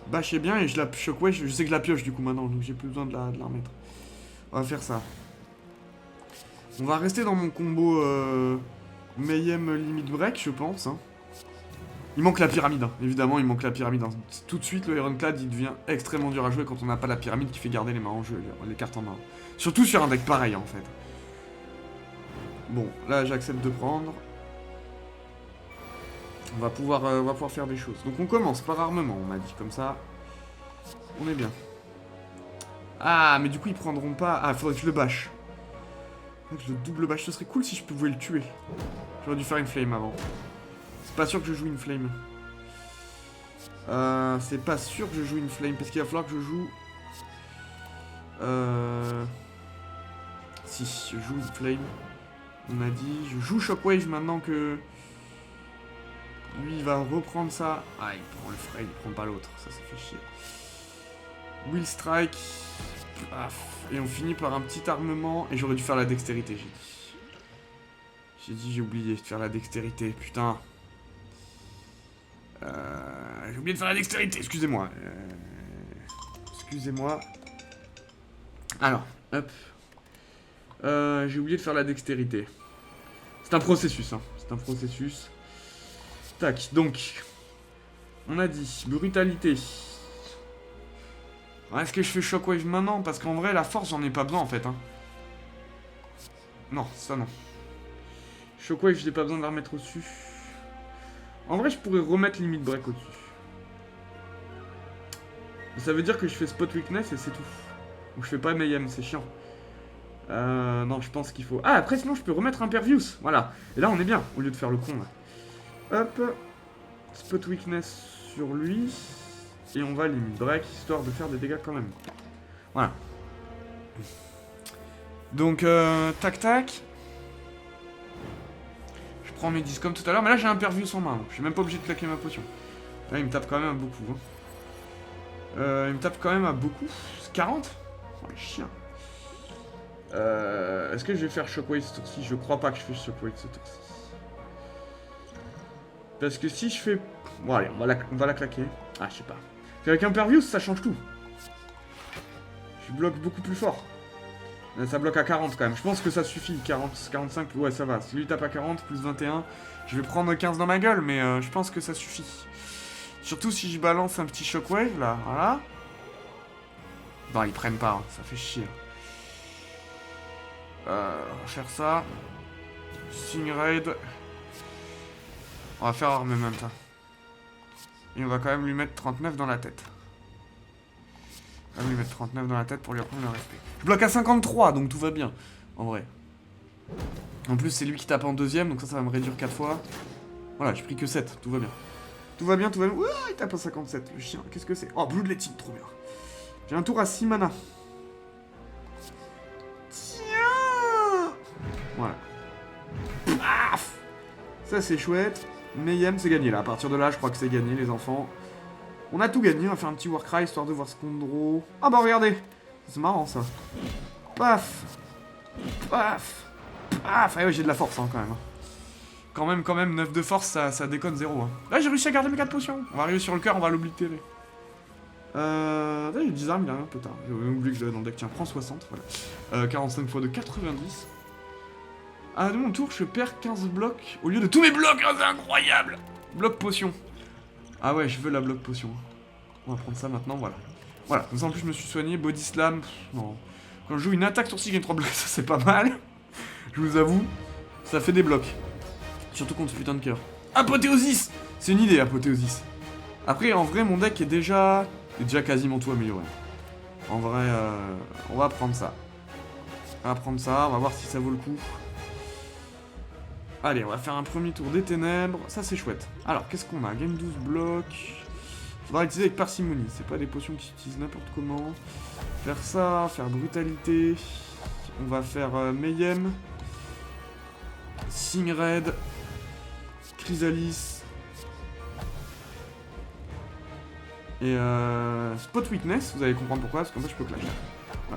Bash est bien, et je la Shockwave, je sais que je la pioche du coup maintenant, donc j'ai plus besoin de la remettre. On va faire ça. On va rester dans mon combo Mayhem Limit Break, je pense. Hein. Il manque la pyramide, hein. Évidemment, il manque la pyramide. Hein. Tout de suite, le Ironclad, il devient extrêmement dur à jouer quand on n'a pas la pyramide qui fait garder les mains en jeu, les cartes en main. Surtout sur un deck pareil, en fait. Bon, là, j'accepte de prendre. On va pouvoir faire des choses. Donc, on commence par armement, on m'a dit, comme ça. On est bien. Ah, mais du coup, ils prendront pas... Ah, faudrait que je le bâche. Faudrait que je le double bâche. Ce serait cool si je pouvais le tuer. J'aurais dû faire une flame avant. C'est pas sûr que je joue une flame. C'est pas sûr que je joue une flame, parce qu'il va falloir que je joue... Si, je joue une flame. On a dit... Je joue Shockwave maintenant que... Lui, il va reprendre ça. Ah, il prend le frais, il prend pas l'autre. Ça fait chier. Will Strike. Paf. Et on finit par un petit armement. Et j'aurais dû faire la dextérité, j'ai dit. J'ai oublié de faire la dextérité. Putain. J'ai oublié de faire la dextérité, excusez-moi. Excusez-moi. Alors, hop. J'ai oublié de faire la dextérité. C'est un processus, hein. C'est un processus. Tac, donc. On a dit brutalité. Est-ce que je fais Shockwave maintenant? Parce qu'en vrai, la force, j'en ai pas besoin, en fait. Hein. Non, ça non. Shockwave, j'ai pas besoin de la remettre au-dessus. En vrai, je pourrais remettre Limit Break au-dessus. Ça veut dire que je fais Spot Weakness et c'est tout. Ou je fais pas Mayhem, c'est chiant. Non, je pense qu'il faut... Ah, après, sinon, je peux remettre Impervious. Voilà. Et là, on est bien, au lieu de faire le con, là. Hop. Spot Weakness sur lui. Et on va Limit Break, histoire de faire des dégâts quand même. Voilà. Donc, tac, tac. Je prends mes 10 comme tout à l'heure, mais là j'ai un Impervious en main, donc je suis même pas obligé de claquer ma potion. Là, il me tape quand même à beaucoup. Hein. Il me tape quand même à beaucoup. 40 ? Oh, les chiens. Est-ce que je vais faire Shockwave ce tour-ci? Je crois pas que je fais Shockwave ce tour-ci. Parce que si je fais... Bon, allez, on va la claquer. Ah, je sais pas. Avec Impervious, ça change tout. Je bloque beaucoup plus fort. Là, ça bloque à 40 quand même. Je pense que ça suffit. 40, 45, ouais, ça va. Si lui tape à 40, plus 21, je vais prendre 15 dans ma gueule, mais je pense que ça suffit. Surtout si je balance un petit Shockwave, là. Voilà. Non, ils prennent pas. Hein. Ça fait chier. On va faire ça. Sing Raid. On va faire Armament. Et on va quand même lui mettre 39 dans la tête. On va lui mettre 39 dans la tête pour lui apprendre le respect. Je bloque à 53, donc tout va bien. En vrai. En plus, c'est lui qui tape en deuxième, donc ça va me réduire 4 fois. Voilà, j'ai pris que 7, tout va bien. Tout va bien, tout va bien. Ouah, il tape à 57, le chien. Qu'est-ce que c'est? Oh, Bloodletting, trop bien. J'ai un tour à 6 mana. Tiens! Voilà. Paf! Ça, c'est chouette. Mayhem, c'est gagné là. À partir de là, je crois que c'est gagné, les enfants. On a tout gagné. On va faire un petit Warcry histoire de voir ce qu'on draw. Ah bah regardez! C'est marrant ça. Paf! Paf! Paf! Ah ouais, j'ai de la force hein, quand même. Quand même, 9 de force, ça déconne 0. Hein. Là, j'ai réussi à garder mes 4 potions. On va arriver sur le cœur, on va l'oblitérer. Là, j'ai 10 armes, il arrive un peu tard. J'ai oublié que je l'avais dans le deck. Tiens, prends 60. Voilà. 45 fois de 90. Ah, de mon tour, je perds 15 blocs au lieu de tous mes blocs, hein, c'est incroyable! Bloc potion. Ah ouais, je veux la bloc potion. On va prendre ça maintenant, voilà. Voilà, comme ça en plus je me suis soigné, body slam, non. Quand je joue une attaque sur 6, je gagne 3 blocs, ça c'est pas mal. Je vous avoue, ça fait des blocs. Surtout contre ce putain de cœur. Apothéosis! C'est une idée, Apothéosis. Après, en vrai, mon deck est déjà quasiment tout amélioré. En vrai, on va prendre ça. On va prendre ça, on va voir si ça vaut le coup. Allez, on va faire un premier tour des ténèbres. Ça, c'est chouette. Alors, qu'est-ce qu'on a? Game 12 blocs. Faudra utiliser avec parcimonie. C'est pas des potions qui s'utilisent n'importe comment. Faire ça, faire brutalité. On va faire Mayhem. Sing Raid. Chrysalis. Et Spot Weakness. Vous allez comprendre pourquoi, parce qu'en fait, je peux clash.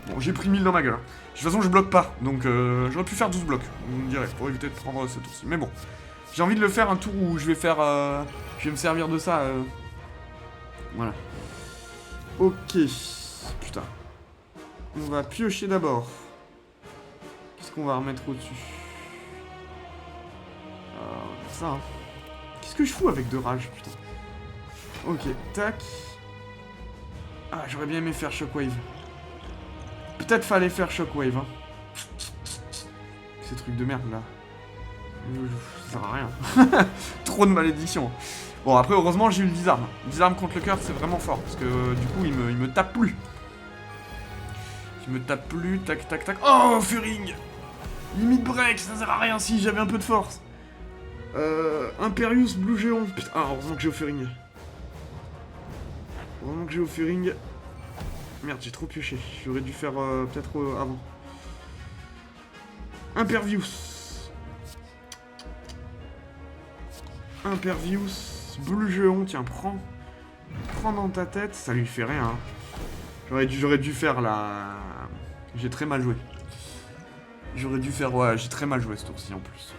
Bon, j'ai pris 1000 dans ma gueule. De toute façon, je bloque pas, donc j'aurais pu faire 12 blocs, on dirait, pour éviter de prendre ce tour-ci. Mais bon, j'ai envie de le faire un tour où je vais faire... je vais me servir de ça. Voilà. Ok. Putain. On va piocher d'abord. Qu'est-ce qu'on va remettre au-dessus? Ça, hein. Qu'est-ce que je fous avec de rage, putain? Ok, tac. Ah, j'aurais bien aimé faire Shockwave. Peut-être fallait faire Shockwave, hein. Ces trucs de merde, là. Ça sert à rien. Trop de malédiction. Bon, après, heureusement, j'ai eu le disarme. Le disarme contre le cœur, c'est vraiment fort. Parce que, du coup, il me tape plus. Il me tape plus. Tac, tac, tac. Oh, Furing! Limite break, ça sert à rien si j'avais un peu de force. Imperius Blue Géant. Putain, heureusement que j'ai au Furing. Heureusement que j'ai au Furing. Merde, j'ai trop pioché. J'aurais dû faire peut-être avant. Impervious. Impervious. Blue Géant, tiens, prends. Prends dans ta tête. Ça lui fait rien. Hein. J'aurais dû faire la... J'ai très mal joué. J'aurais dû faire... Ouais, j'ai très mal joué ce tour-ci en plus.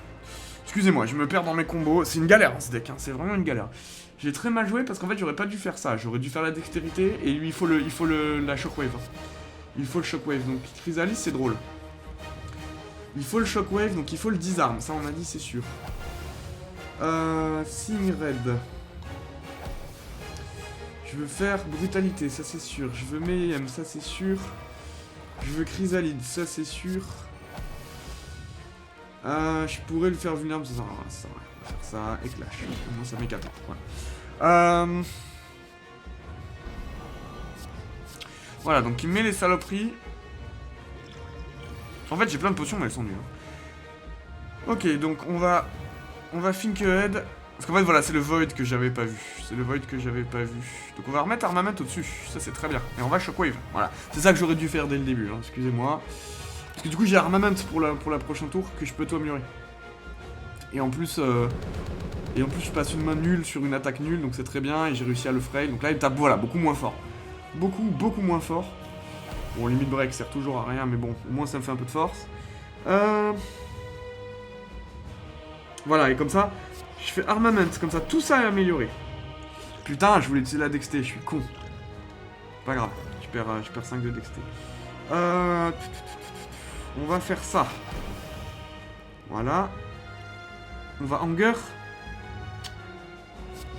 Excusez-moi, je me perds dans mes combos. C'est une galère, hein, ce deck. Hein. C'est vraiment une galère. J'ai très mal joué parce qu'en fait, j'aurais pas dû faire ça. J'aurais dû faire la dextérité et lui, il faut la shockwave. Il faut le shockwave. Donc, Chrysalis, c'est drôle. Il faut le shockwave, donc il faut le disarm. Ça, on a dit, c'est sûr. Sing Red. Je veux faire brutalité, ça c'est sûr. Je veux Mayhem, ça c'est sûr. Je veux Chrysalide, ça c'est sûr. Je pourrais le faire vulnérable. Ça, on va faire ça et clash. Au moins ça met 14. Voilà. Voilà, donc il met les saloperies. En fait, j'ai plein de potions, mais elles sont nulles. Ok, donc on va think ahead. Parce qu'en fait, voilà, c'est le Void que j'avais pas vu. C'est le Void que j'avais pas vu. Donc on va remettre Armament au-dessus. Ça, c'est très bien. Et on va Shockwave. Voilà. C'est ça que j'aurais dû faire dès le début. Hein. Excusez-moi. Parce que du coup, j'ai Armament pour la prochaine tour que je peux tout améliorer. Et en plus, je passe une main nulle sur une attaque nulle. Donc c'est très bien. Et j'ai réussi à le frail. Donc là, il tape, voilà, beaucoup moins fort. Beaucoup moins fort. Bon, limite break sert toujours à rien. Mais bon, au moins, ça me fait un peu de force. Voilà, et comme ça... Je fais armament, comme ça, tout ça est amélioré. Putain, je voulais utiliser la dexté, je suis con. Pas grave, je perds 5 de dexté. On va faire ça. Voilà. On va hunger.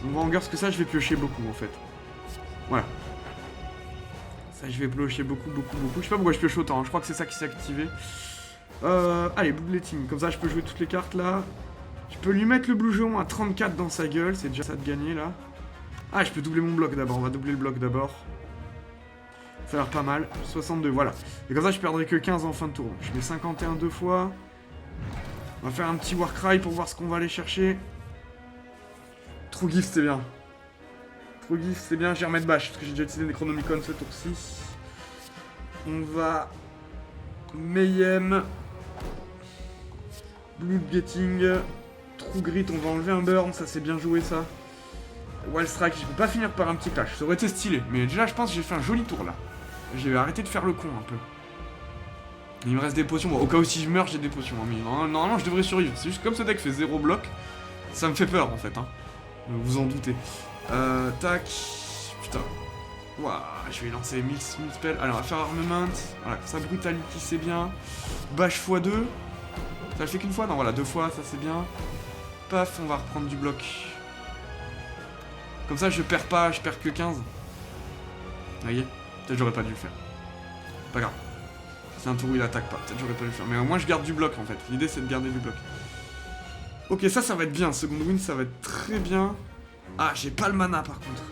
On va hunger, parce que ça, je vais piocher beaucoup, en fait. Voilà. Ça, je vais piocher beaucoup. Je sais pas pourquoi je pioche autant, hein. Je crois que c'est ça qui s'est activé. Allez, bloodletting, comme ça, je peux jouer toutes les cartes, là. Je peux lui mettre le Blue Géant à 34 dans sa gueule, c'est déjà ça de gagner là. Ah, je peux doubler mon bloc d'abord, on va doubler le bloc d'abord. Ça a l'air pas mal, 62, voilà. Et comme ça, je perdrai que 15 en fin de tour. Je mets 51 deux fois. On va faire un petit Warcry pour voir ce qu'on va aller chercher. True Gift, c'est bien. True Gift, c'est bien, je vais remettre Bash, parce que j'ai déjà utilisé Necronomicon ce tour-ci. On va... Mayhem. Bloodgetting. True Grit, on va enlever un burn, ça c'est bien joué ça. Wild Strike, je peux pas finir par un petit clash, ça aurait été stylé. Mais déjà je pense que j'ai fait un joli tour là. J'ai arrêté de faire le con un peu. Il me reste des potions, bon, au cas où si je meurs j'ai des potions. Hein, mais normalement je devrais survivre, c'est juste comme ce deck fait 0 bloc, ça me fait peur en fait. Hein. Vous en doutez. Tac. Putain. Waouh, je vais lancer 1000 spells. Allez, on va faire Armament. Voilà, ça Brutality c'est bien. Bash x2. Ça le fait qu'une fois? Non, voilà, 2 fois, ça c'est bien. Paf, on va reprendre du bloc. Comme ça, je perds pas, je perds que 15. Vous voyez? Peut-être j'aurais pas dû le faire. Pas grave. C'est un tour où il attaque pas, peut-être j'aurais pas dû le faire. Mais au moins, je garde du bloc, en fait. L'idée, c'est de garder du bloc. Ok, ça va être bien. Second win, ça va être très bien. Ah, j'ai pas le mana, par contre.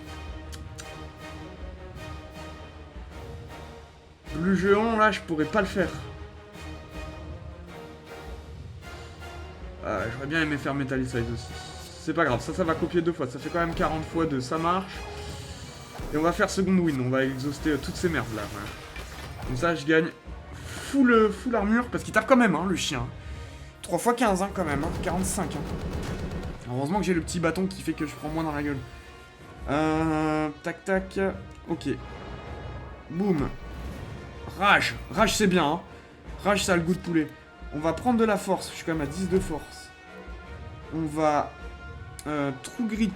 Le géant, là, je pourrais pas le faire. J'aurais bien aimé faire Metallicize aussi. C'est pas grave, ça va copier 2 fois. Ça fait quand même 40 fois 2, ça marche. Et on va faire second win, on va exhauster toutes ces merdes là. Voilà. Comme ça, je gagne full armure, parce qu'il tape quand même, hein, le chien. 3 x 15, hein, quand même, hein, 45. Hein. Heureusement que j'ai le petit bâton qui fait que je prends moins dans la gueule. Tac, tac. Ok. Boum. Rage. Rage, c'est bien, hein. Rage, ça a le goût de poulet. On va prendre de la force. Je suis quand même à 10 de force. On va... True Grit.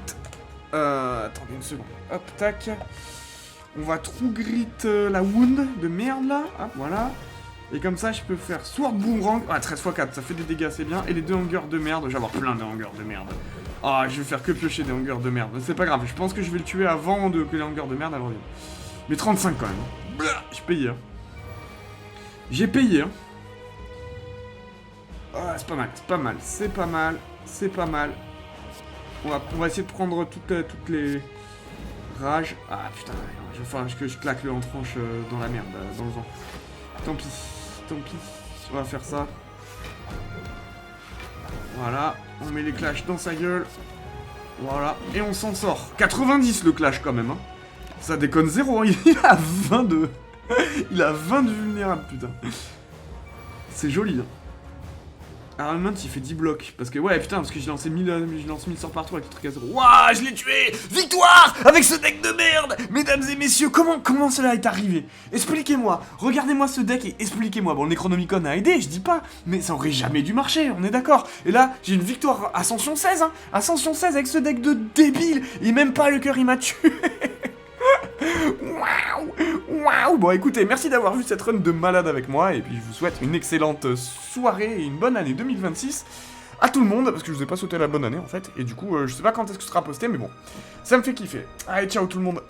Attendez une seconde. Hop, tac. On va True Grit la Wound de merde, là. Hop, voilà. Et comme ça, je peux faire Sword Boomerang. Ah, 13x4, ça fait des dégâts, c'est bien. Et les 2 hangers de merde. Je vais avoir plein de hangers de merde. Ah, je vais faire que piocher des hangers de merde. C'est pas grave, je pense que je vais le tuer avant que les hangers de merde reviennent. Mais 35 quand même. Blah, j'ai payé, hein. J'ai payé, hein. Ah, c'est pas mal, c'est pas mal, c'est pas mal, c'est pas mal. On va essayer de prendre toutes les rages. Ah putain, il va falloir que je claque le en tranche dans la merde, dans le vent. Tant pis, tant pis. On va faire ça. Voilà, on met les clashs dans sa gueule. Voilà, et on s'en sort. 90 le clash quand même, hein. Ça déconne zéro, hein. Il a 22. Il a 20 de vulnérable, putain. C'est joli, hein. Armament, il fait 10 blocs. Parce que, ouais, putain, parce que j'ai lancé 1000 sorts partout avec le truc à 0. Waouh, je l'ai tué! Victoire! Avec ce deck de merde! Mesdames et messieurs, comment cela est arrivé? Expliquez-moi. Regardez-moi ce deck et expliquez-moi. Bon, le Necronomicon a aidé, je dis pas. Mais ça aurait jamais dû marcher, on est d'accord. Et là, j'ai une victoire Ascension 16, hein. Ascension 16 avec ce deck de débile. Et même pas le cœur, il m'a tué. Waouh! Waouh! Bon, écoutez, merci d'avoir vu cette run de malade avec moi, et puis je vous souhaite une excellente soirée et une bonne année 2026 à tout le monde, parce que je vous ai pas souhaité la bonne année en fait, et du coup, je sais pas quand est-ce que ce sera posté, mais bon, ça me fait kiffer. Allez, ciao tout le monde!